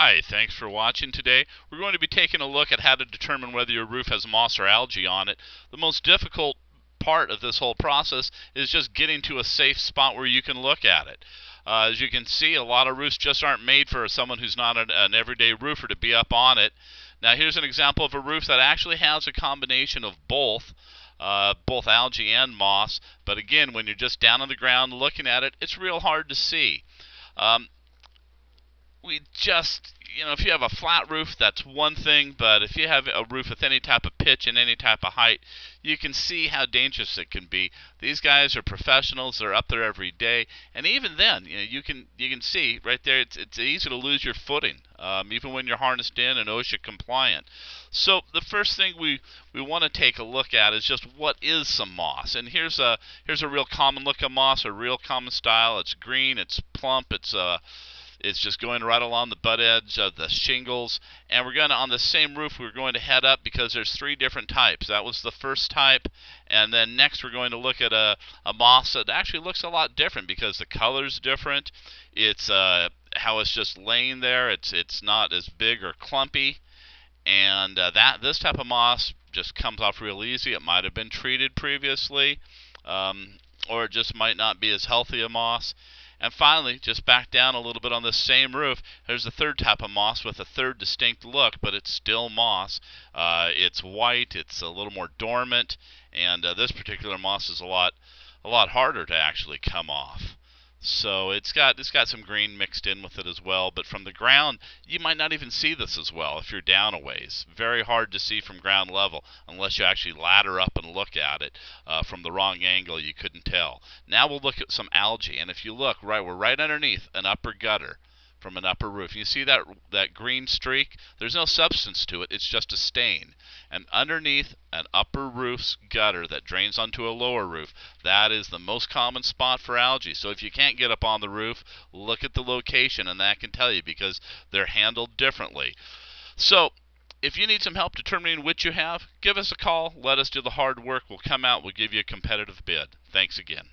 Hi, thanks for watching today. We're going to be taking a look at how to determine whether your roof has moss or algae on it. The most difficult part of this whole process is just getting to a safe spot where you can look at it. As you can see, a lot of roofs just aren't made for someone who's not an everyday roofer to be up on it. Now here's an example of a roof that actually has a combination of both algae and moss. But again, when you're just down on the ground looking at it, it's real hard to see. Um, we just, if you have a flat roof, that's one thing, but if you have a roof with any type of pitch and any type of height, you can see how dangerous it can be. These guys are professionals. They're up there every day, and even then, you can see right there, it's easy to lose your footing, even when you're harnessed in and OSHA compliant. So the first thing we want to take a look at is just what is some moss. And here's a real common look of moss, a real common style. It's green, it's plump, it's just going right along the butt edge of the shingles. And we're going to, on the same roof, we're going to head up because there's three different types. That was the first type. And then next we're going to look at a moss that actually looks a lot different because the color's different. It's how it's just laying there. It's not as big or clumpy. And this type of moss just comes off real easy. It might have been treated previously, or it just might not be as healthy a moss. And finally, just back down a little bit on this same roof, there's the third type of moss with a third distinct look, but it's still moss. It's white, it's a little more dormant, and this particular moss is a lot harder to actually come off. So it's got some green mixed in with it as well, but from the ground you might not even see this as well if you're down a ways. Very hard to see from ground level unless you actually ladder up and look at it. From the wrong angle you couldn't tell. Now we'll look at some algae, and if you look, we're right underneath an upper gutter from an upper roof. You see that green streak? There's no substance to it, it's just a stain. And underneath an upper roof's gutter that drains onto a lower roof, that is the most common spot for algae. So if you can't get up on the roof, look at the location, and that can tell you because they're handled differently. So if you need some help determining which you have, give us a call. Let us do the hard work. We'll come out. We'll give you a competitive bid. Thanks again.